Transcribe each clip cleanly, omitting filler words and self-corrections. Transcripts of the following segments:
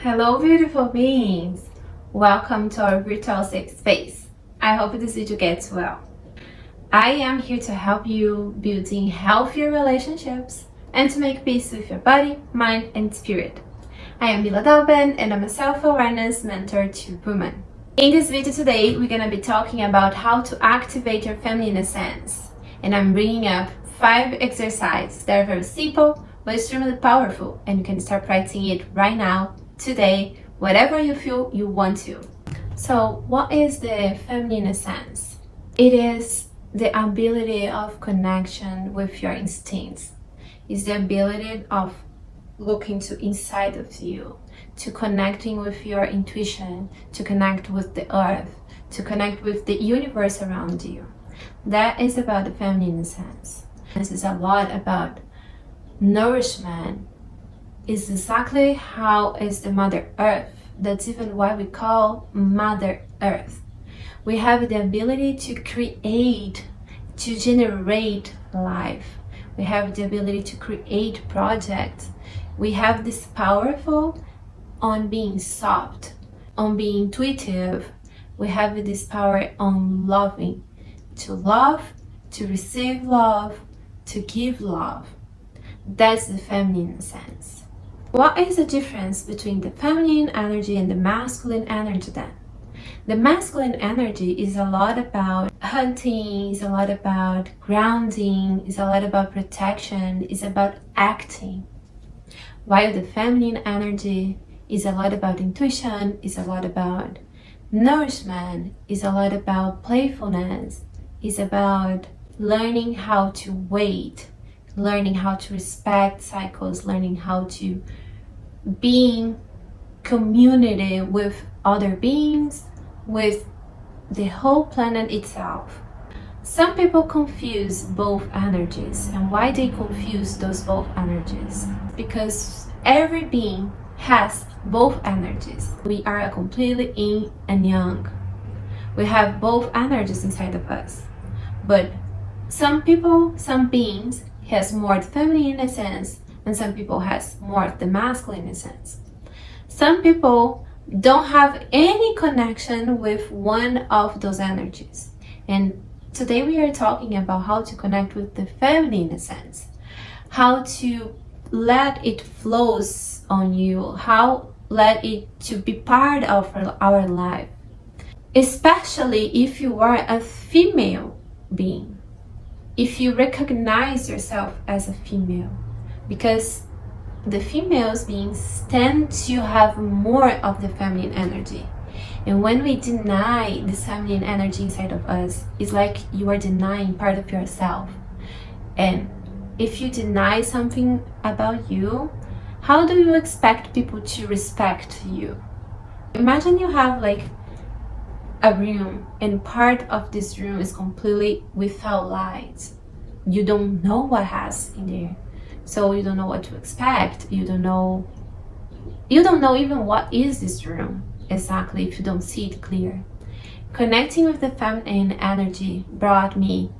Hello beautiful beings! Welcome to our virtual safe space. I hope this video gets well. I am here to help you building healthier relationships and to make peace with your body, mind and spirit. I am Mila Dalben and I'm a self-awareness mentor to women. In this video today, we're going to be talking about how to activate your feminine essence. And I'm bringing up 5 exercises that are very simple but extremely powerful, and you can start practicing it right now, today, whatever you feel you want to. So what is the feminine essence? It is the ability of connection with your instincts. It's the ability of looking to inside of you, to connecting with your intuition, to connect with the earth, to connect with the universe around you. That is about the feminine essence. This is a lot about nourishment. Is exactly how is the Mother Earth. That's even why we call Mother Earth. We have the ability to create, to generate life. We have the ability to create projects. We have this powerful on being soft, on being intuitive. We have this power on loving, to love, to receive love, to give love. That's the feminine sense. What is the difference between the feminine energy and the masculine energy then? The masculine energy is a lot about hunting, is a lot about grounding, is a lot about protection, is about acting. While the feminine energy is a lot about intuition, is a lot about nourishment, is a lot about playfulness, is about learning how to wait, learning how to respect cycles, learning how to be in community with other beings, with the whole planet itself. Some people confuse both energies. And why they confuse those both energies? Because every being has both energies. We are a completely yin and yang. We have both energies inside of us. But some people, some beings has more feminine essence and some people has more the masculine essence. Some people don't have any connection with one of those energies. And today we are talking about how to connect with the feminine essence, how to let it flows on you, how let it to be part of our life, especially if you are a female being. If you recognize yourself as a female, because the females beings tend to have more of the feminine energy. And when we deny this feminine energy inside of us, it's like you are denying part of yourself. And if you deny something about you, how do you expect people to respect you? Imagine you have like a room and part of this room is completely without light. You don't know what has in there, so you don't know what to expect. You don't know even what is this room exactly if you don't see it clear. Connecting with the feminine energy brought me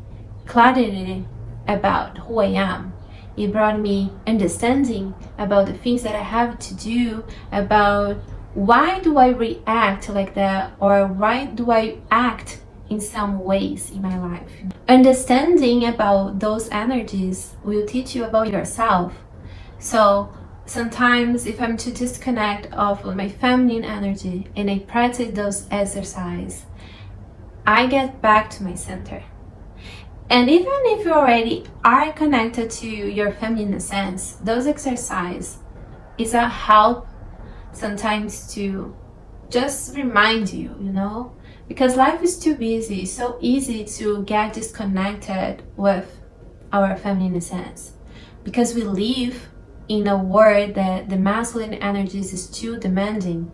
clarity about who I am. It brought me understanding about the things that I have to do, about why do I react like that, or why do I act in some ways in my life. Understanding about those energies will teach you about yourself. So sometimes if I'm to disconnect of my feminine energy and I practice those exercises, I get back to my center. And even if you already are connected to your feminine essence, those exercises is a help sometimes to just remind you, because life is too busy, so easy to get disconnected with our feminine essence. Because we live in a world that the masculine energies is too demanding.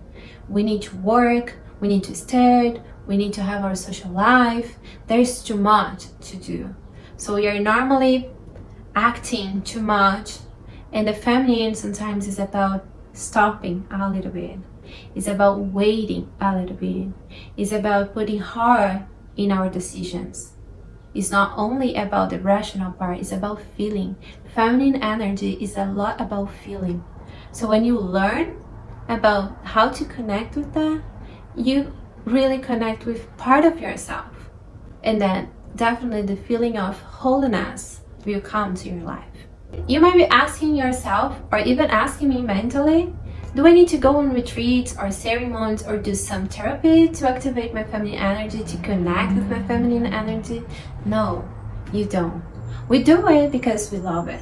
We need to work, we need to study, we need to have our social life. There's too much to do. So we are normally acting too much, and the feminine sometimes is about stopping a little bit. It's about waiting a little bit. It's about putting heart in our decisions. It's not only about the rational part, it's about feeling. Feminine energy is a lot about feeling. So when you learn about how to connect with that, you really connect with part of yourself. And then definitely the feeling of wholeness will come to your life. You might be asking yourself, or even asking me mentally, do I need to go on retreats or ceremonies or do some therapy to activate my feminine energy, to connect with my feminine energy? No, you don't. We do it because we love it.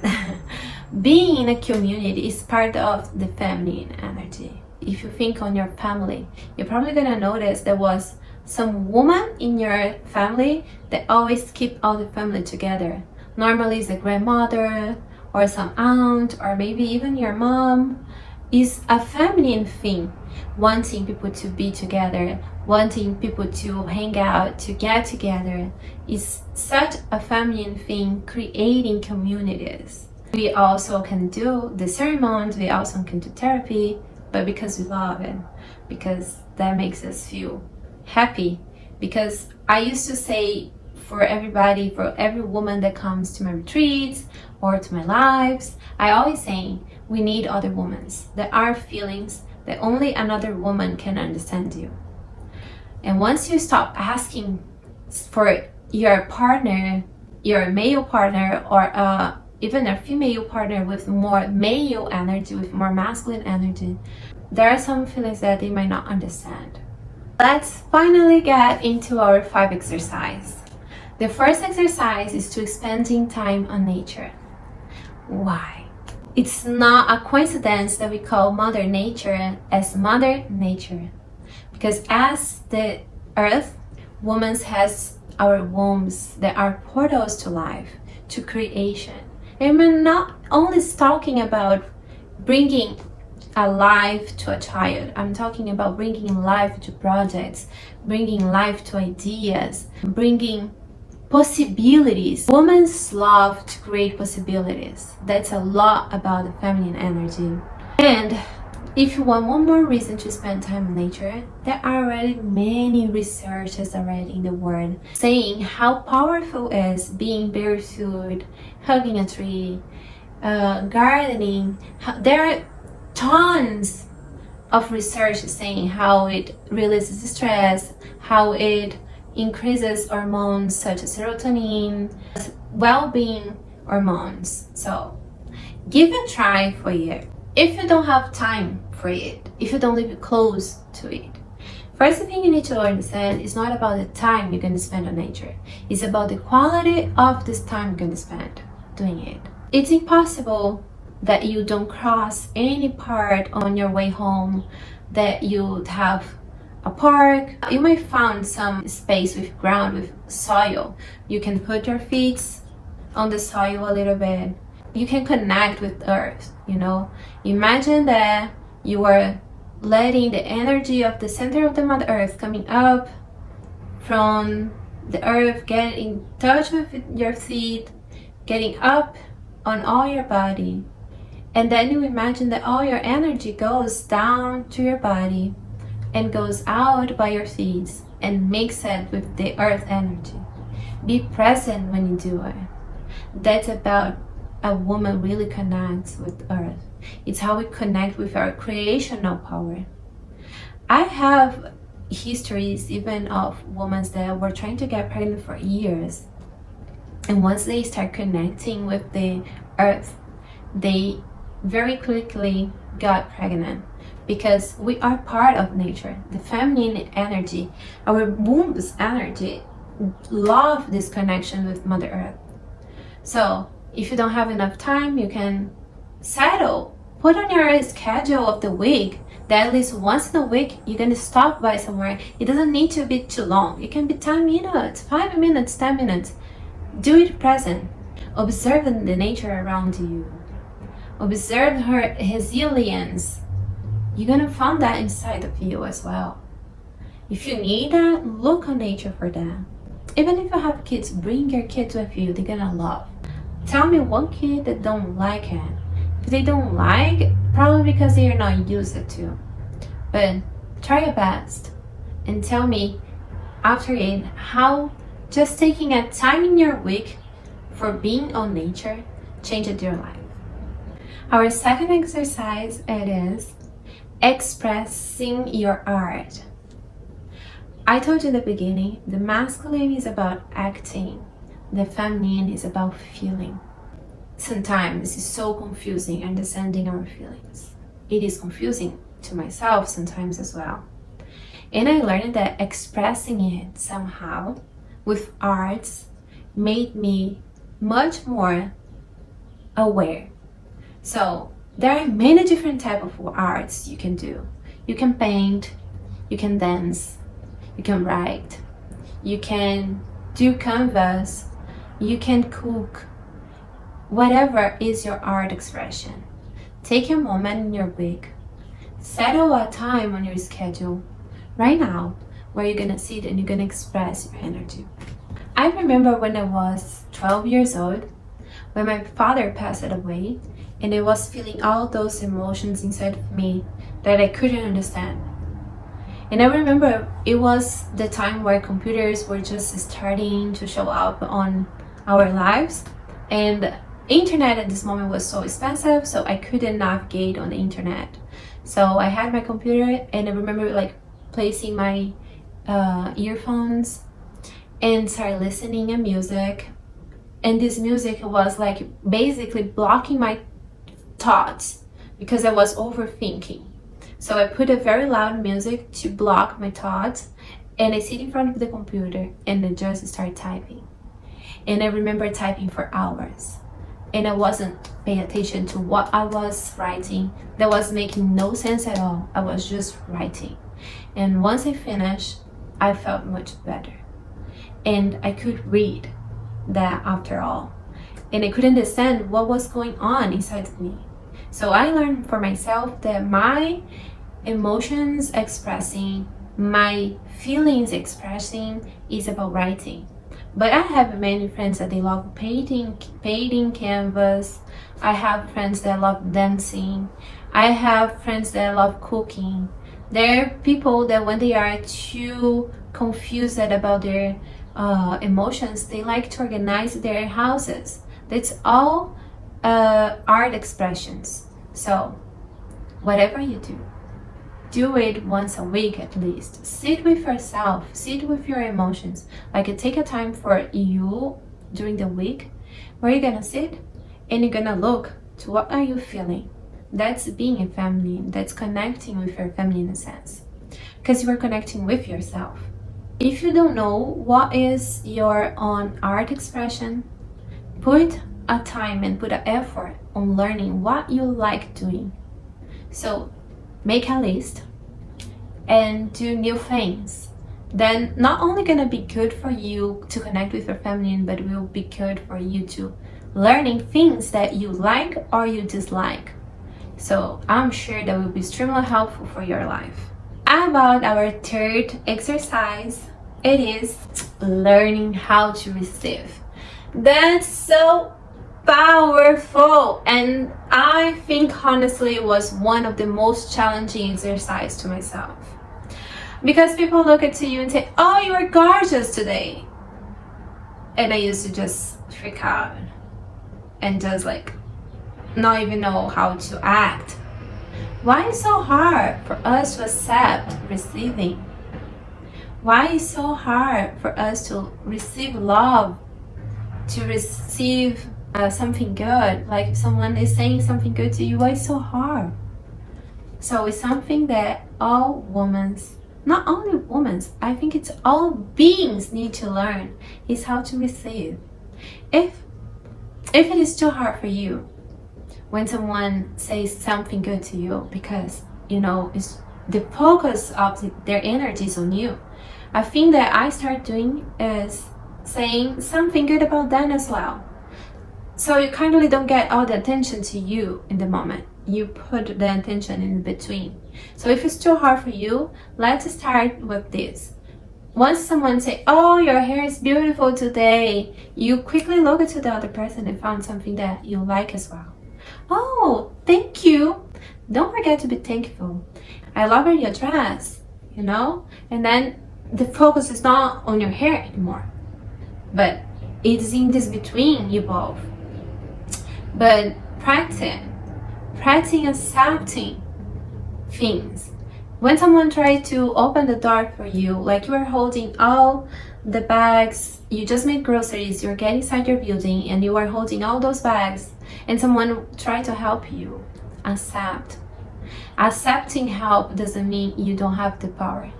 Being in a community is part of the feminine energy. If you think on your family, you're probably gonna notice there was some woman in your family that always keep all the family together. Normally it's a grandmother or some aunt or maybe even your mom. Is a feminine thing, wanting people to be together, wanting people to hang out, to get together. Is such a feminine thing, creating communities. We also can do the ceremonies, we also can do therapy, but because we love it, because that makes us feel happy. Because I used to say, for everybody, for every woman that comes to my retreats or to my lives, I always say, we need other women. There are feelings that only another woman can understand you. And once you stop asking for your partner, your male partner, or even a female partner with more male energy, with more masculine energy, there are some feelings that they might not understand. Let's finally get into our 5 exercises. The first exercise is to spending time on nature. Why? It's not a coincidence that we call Mother Nature as Mother Nature. Because as the earth, women has our wombs that are portals to life, to creation. And we're not only talking about bringing a life to a child. I'm talking about bringing life to projects, bringing life to ideas, bringing possibilities. Women love to create possibilities. That's a lot about the feminine energy. And if you want one more reason to spend time in nature, there are already many researchers already in the world saying how powerful is being barefoot, hugging a tree, gardening. There are tons of research saying how it releases stress, how it increases hormones such as serotonin, well-being hormones. So give it a try for you. If you don't have time for it, if you don't live close to it, first thing you need to understand is not about the time you're going to spend on nature. It's about the quality of this time you're going to spend doing it. It's impossible that you don't cross any part on your way home, that you have a park. You might find some space with ground, with soil. You can put your feet on the soil a little bit. You can connect with earth, you know. Imagine that you are letting the energy of the center of the Mother Earth coming up from the earth, get in touch with your feet, getting up on all your body. And then you imagine that all your energy goes down to your body and goes out by your feet and mix it with the earth energy. Be present when you do it. That's about a woman really connects with earth. It's how we connect with our creational power. I have histories even of women that were trying to get pregnant for years. And once they start connecting with the earth, they very quickly got pregnant. Because we are part of nature. The feminine energy, our womb's energy, love this connection with Mother Earth. So if you don't have enough time, you can settle, put on your schedule of the week that at least once in a week you're going to stop by somewhere. It doesn't need to be too long. It can be 10 minutes, 5 minutes, 10 minutes. Do it present. Observe the nature around you. Observe her resilience. You're gonna find that inside of you as well. If you need that, look on nature for that. Even if you have kids, bring your kids with you. They're gonna love. Tell me one kid that don't like it. If they don't like, probably because they are not used to. But try your best and tell me after it how just taking a time in your week for being on nature changed your life. Our second exercise it is expressing your art. I told you in the beginning, the masculine is about acting, the feminine is about feeling. Sometimes it's so confusing understanding our feelings. It is confusing to myself sometimes as well. And I learned that expressing it somehow with arts made me much more aware. So there are many different types of arts you can do. You can paint, you can dance, you can write, you can do canvas, you can cook. Whatever is your art expression. Take a moment in your week, settle a time on your schedule right now where you're gonna sit and you're gonna express your energy. I remember when I was 12 years old, when my father passed away, and I was feeling all those emotions inside of me that I couldn't understand. And I remember it was the time where computers were just starting to show up on our lives, and internet at this moment was so expensive, so I couldn't navigate on the internet. So I had my computer, and I remember like placing my earphones and start listening to music. And this music was like basically blocking my thoughts because I was overthinking. So I put a very loud music to block my thoughts, and I sit in front of the computer and I just start typing. And I remember typing for hours, and I wasn't paying attention to what I was writing. That was making no sense at all. I was just writing. And once I finished, I felt much better. And I could read that after all. And I could understand what was going on inside of me. So I learned for myself that my emotions expressing, my feelings expressing is about writing. But I have many friends that they love painting canvas. I have friends that love dancing. I have friends that love cooking. There are people that when they are too confused about their emotions, they like to organize their houses. That's all art expressions. So whatever you do it once a week at least. Sit with yourself, sit with your emotions. Like take a time for you during the week where you're gonna sit and you're gonna look to what are you feeling. That's being a feminine, that's connecting with your feminine sense, because you are connecting with yourself. If you don't know what is your own art expression, put a time and put an effort on learning what you like doing. So make a list and do new things. Then not only gonna be good for you to connect with your feminine, but it will be good for you to learning things that you like or you dislike. So I'm sure that will be extremely helpful for your life. About our third exercise, it is learning how to receive. That's so powerful, and I think honestly it was one of the most challenging exercises to myself, because people look at you and say, oh, you are gorgeous today, and I used to just freak out and just like not even know how to act. Why is it so hard for us to accept receiving? Why is it so hard for us to receive love, to receive something good? Like if someone is saying something good to you, why is it so hard? So it's something that all women, not only women, I think it's all beings need to learn, is how to receive. If it is too hard for you when someone says something good to you, because you know it's the focus of their energy is on you, I think that I start doing is saying something good about them as well. So you kind of don't get all the attention to you in the moment. You put the attention in between. So if it's too hard for you, let's start with this. Once someone say, oh, your hair is beautiful today, you quickly look to the other person and find something that you like as well. Oh, thank you. Don't forget to be thankful. I love your dress, you know? And then the focus is not on your hair anymore, but it's in this between you both. But practicing accepting things. When someone tries to open the door for you, like you are holding all the bags, you just made groceries, you're getting inside your building and you are holding all those bags, and someone try to help you, accept. Accepting help doesn't mean you don't have the power.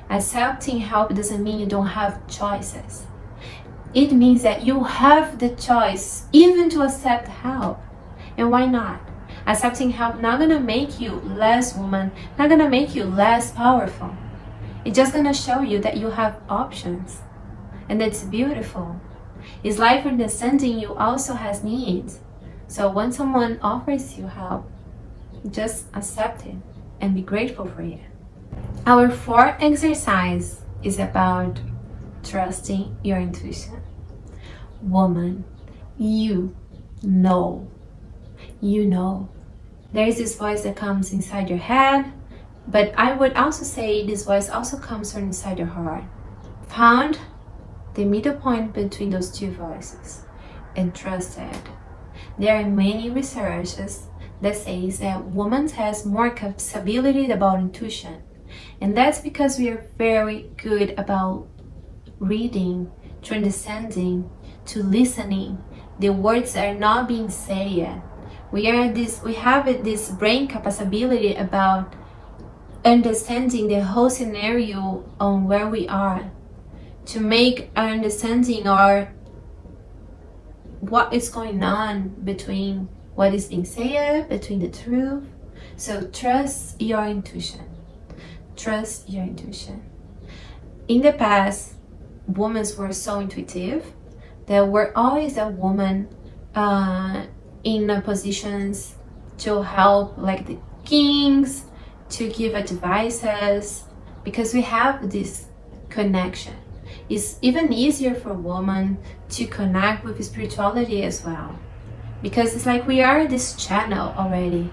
Accepting help doesn't mean you don't have choices. It means that you have the choice even to accept help. And why not? Accepting help not gonna make you less woman, not gonna make you less powerful. It's just gonna show you that you have options. And it's beautiful. It's like understanding you also has needs. So when someone offers you help, just accept it and be grateful for it. Our fourth exercise is about trusting your intuition. Woman, you know. There is this voice that comes inside your head, but I would also say this voice also comes from inside your heart. Found the middle point between those two voices and trust it. There are many researches that says that women has more capability about intuition, and that's because we are very good about reading, to understanding, to listening. The words are not being said yet. We have this brain capability about understanding the whole scenario on where we are, to make our understanding or what is going on between what is being said, between the truth. So trust your intuition. Trust your intuition. In the past, women were so intuitive. There were always a woman in positions to help, like the kings, to give advices, because we have this connection. It's even easier for women to connect with spirituality as well, because it's like we are this channel already.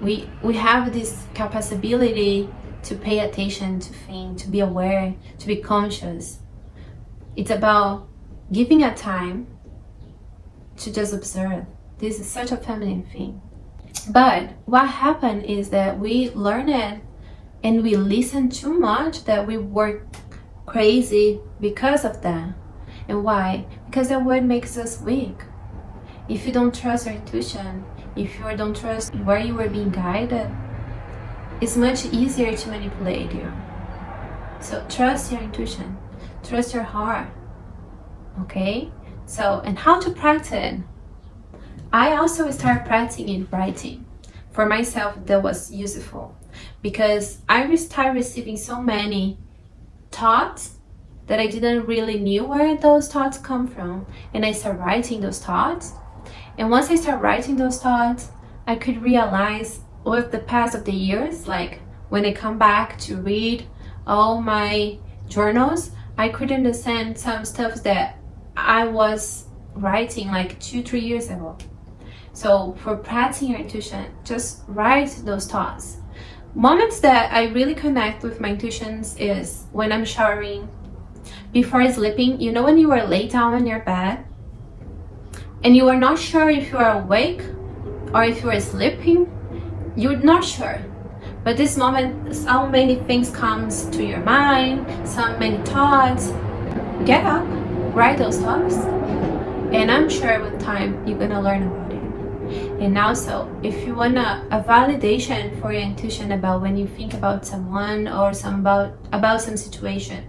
We have this capability to pay attention, to think, to be aware, to be conscious. It's about giving a time to just observe. This is such a feminine thing. But what happened is that we learn it and we listen too much that we work crazy because of that. And why? Because that word makes us weak. If you don't trust your intuition, if you don't trust where you are being guided, it's much easier to manipulate you. So trust your intuition, trust your heart. Okay? So, and how to practice it? I also started practicing writing. For myself, that was useful because I started receiving so many thoughts that I didn't really knew where those thoughts come from, and I started writing those thoughts. And once I started writing those thoughts, I could realize with the past of the years, like when I come back to read all my journals, I could understand some stuff that I was writing like 2-3 years ago. So for practicing your intuition, just write those thoughts. Moments that I really connect with my intuitions is when I'm showering, before sleeping. You know, when you are laid down on your bed and you are not sure if you are awake or if you are sleeping, you're not sure. But this moment, so many things comes to your mind, so many thoughts. Get up, write those thoughts, and I'm sure with time you're gonna learn about it. And also, if you want a validation for your intuition about when you think about someone or about some situation,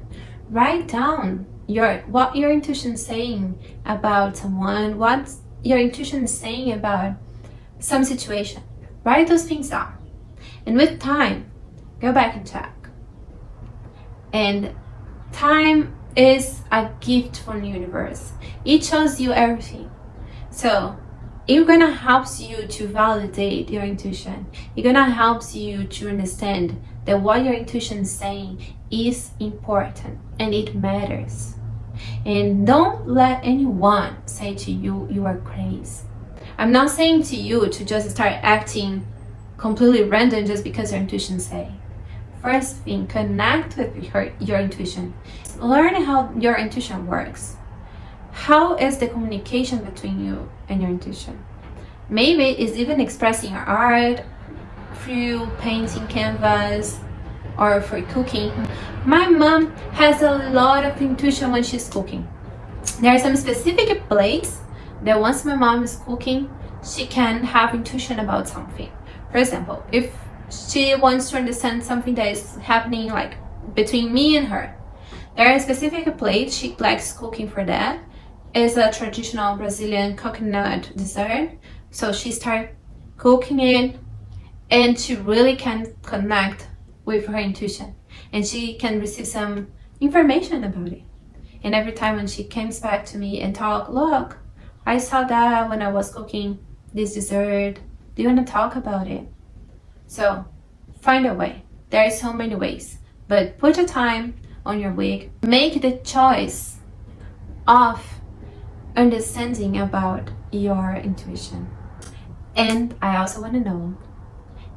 write down what your intuition is saying about someone, what your intuition is saying about some situation. Write those things down. And with time, go back and check. And time is a gift from the universe. It shows you everything. So it's gonna help you to validate your intuition. It's gonna help you to understand that what your intuition is saying is important and it matters. And don't let anyone say to you, you are crazy. I'm not saying to you to just start acting completely random just because your intuition say. First thing, connect with your intuition. Learn how your intuition works. How is the communication between you and your intuition? Maybe it's even expressing your art, through painting canvas or for cooking. My mom has a lot of intuition when she's cooking. There are some specific plates that once my mom is cooking, she can have intuition about something. For example, if she wants to understand something that is happening like between me and her, there are specific plates she likes cooking for that. It's a traditional Brazilian coconut dessert. So she starts cooking it and she really can connect with her intuition and she can receive some information about it. And every time when she comes back to me and talk, look, I saw that when I was cooking this dessert. Do you want to talk about it? So find a way. There are so many ways, but put a time on your week. Make the choice of understanding about your intuition. And I also want to know,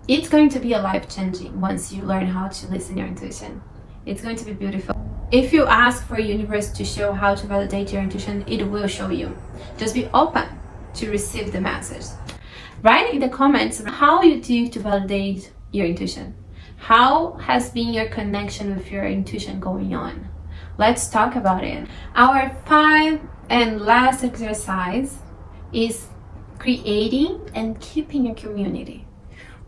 it's going to be a life-changing once you learn how to listen to your intuition. It's going to be beautiful. If you ask for universe to show how to validate your intuition, it will show you. Just be open to receive the message. Write in the comments how you do to validate your intuition. How has been your connection with your intuition going on? Let's talk about it. Our 5th and last exercise is creating and keeping a community.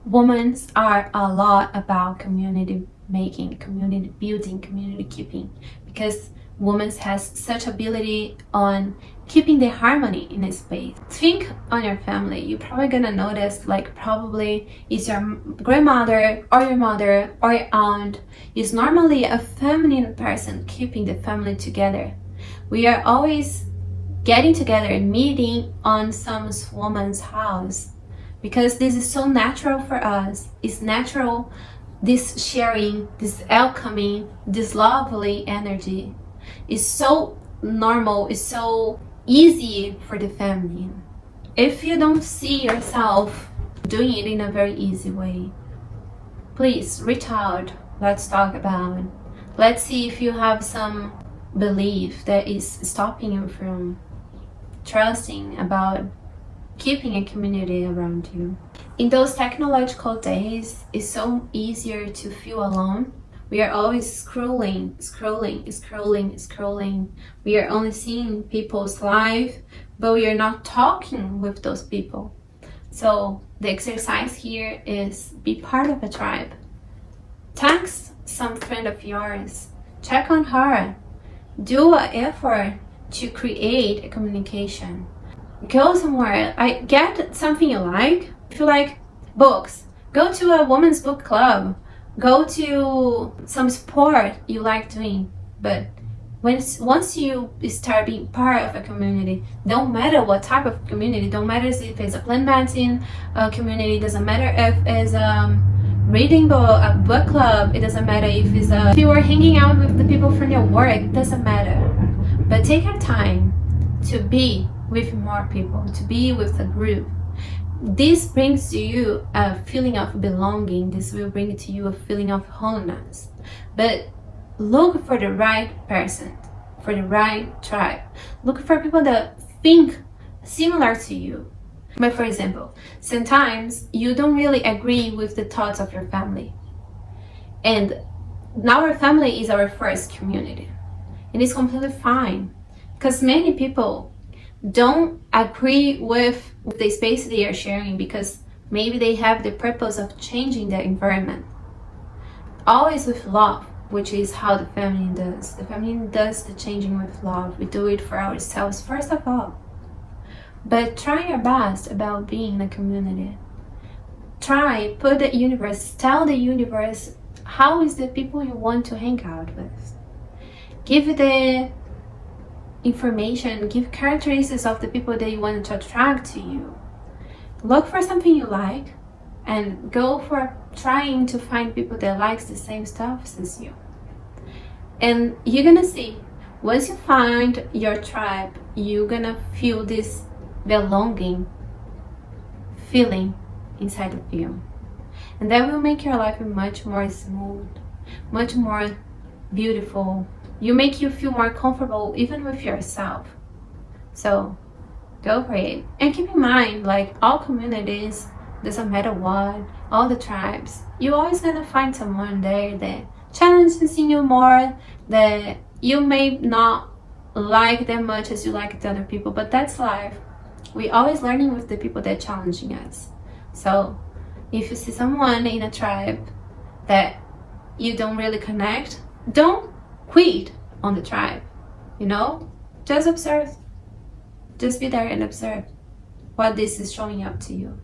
Women are a lot about community making, community building, community keeping, because women has such ability on keeping the harmony in a space. Think on your family. You're probably gonna notice, like, probably it's your grandmother or your mother or your aunt is normally a feminine person keeping the family together. We are always getting together and meeting on some woman's house because this is so natural for us. It's natural, this sharing, this alchemy, this lovely energy is so normal, it's so easy for the feminine. If you don't see yourself doing it in a very easy way, please reach out. Let's talk about it. Let's see if you have some belief that is stopping you from trusting about keeping a community around you. In those technological days, it's so easier to feel alone. We are always scrolling. We are only seeing people's life, but we are not talking with those people. So the exercise here is be part of a tribe. Text some friend of yours. Check on her. Do an effort to create a communication. Go somewhere. Get something you like. If you like books, go to a women's book club. Go to some sport you like doing. But once you start being part of a community, don't matter what type of community, don't matter if it's a plant medicine community, doesn't matter if it's a reading book, a book club, it doesn't matter if you are hanging out with the people from your work, it doesn't matter. But take your time to be with more people, to be with a group. This brings to you a feeling of belonging. This will bring to you a feeling of wholeness. But look for the right person, for the right tribe. Look for people that think similar to you. But for example, sometimes you don't really agree with the thoughts of your family. And our family is our first community. And it's completely fine. Because many people don't agree with the space they are sharing because maybe they have the purpose of changing the environment. Always with love, which is how the feminine does. The feminine does the changing with love. We do it for ourselves first of all. But try your best about being in a community. Tell the universe how is the people you want to hang out with. Give the information, give characteristics of the people that you want to attract to you. Look for something you like and go for trying to find people that likes the same stuff as you. And you're gonna see, once you find your tribe, you're gonna feel this belonging feeling inside of you. And that will make your life much more smooth, much more beautiful. You make you feel more comfortable even with yourself. So go for it. And keep in mind, like all communities doesn't matter what, all the tribes, you're always gonna find someone there that challenges you more, that you may not like them much as you like the other people, but that's life. We're always learning with the people that are challenging us. So if you see someone in a tribe that you don't really connect, don't quit on the tribe, you know? Just observe. Just be there and observe what this is showing up to you.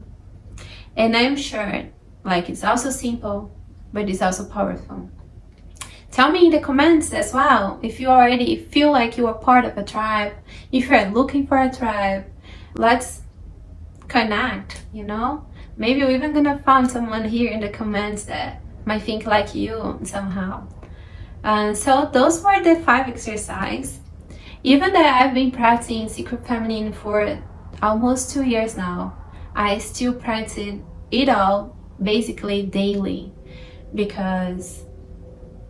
And I'm sure, like, it's also simple, but it's also powerful. Tell me in the comments as well if you already feel like you are part of a tribe, if you're looking for a tribe. Let's connect, you know? Maybe we're even gonna find someone here in the comments that might think like you somehow. So those were the 5 exercises. Even that I've been practicing Secret Feminine for almost 2 years now, I still practice it all basically daily because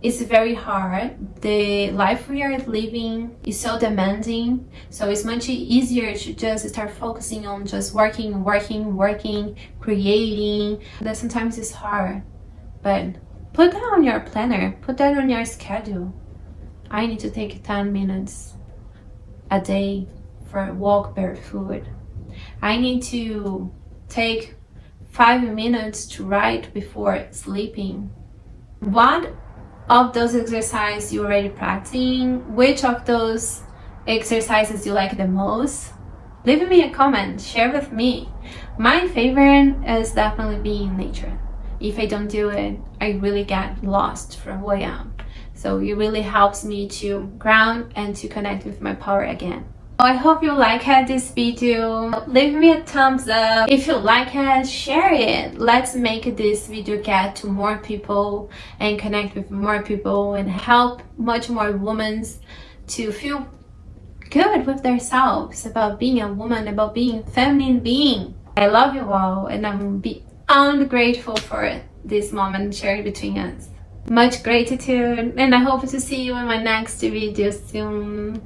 it's very hard. The life we are living is so demanding, so it's much easier to just start focusing on just working, creating. That sometimes it's hard, but put that on your planner, put that on your schedule. I need to take 10 minutes a day for a walk barefoot. I need to take 5 minutes to write before sleeping. What of those exercises you already practicing? Which of those exercises you like the most? Leave me a comment, share with me. My favorite is definitely being in nature. If I don't do it, I really get lost from who I am. So it really helps me to ground and to connect with my power again. I hope you liked this video. Leave me a thumbs up. If you like it, share it. Let's make this video get to more people and connect with more people and help much more women to feel good with themselves about being a woman, about being a feminine being. I love you all and I'm beyond grateful for this moment shared between us. Much gratitude and I hope to see you in my next video soon.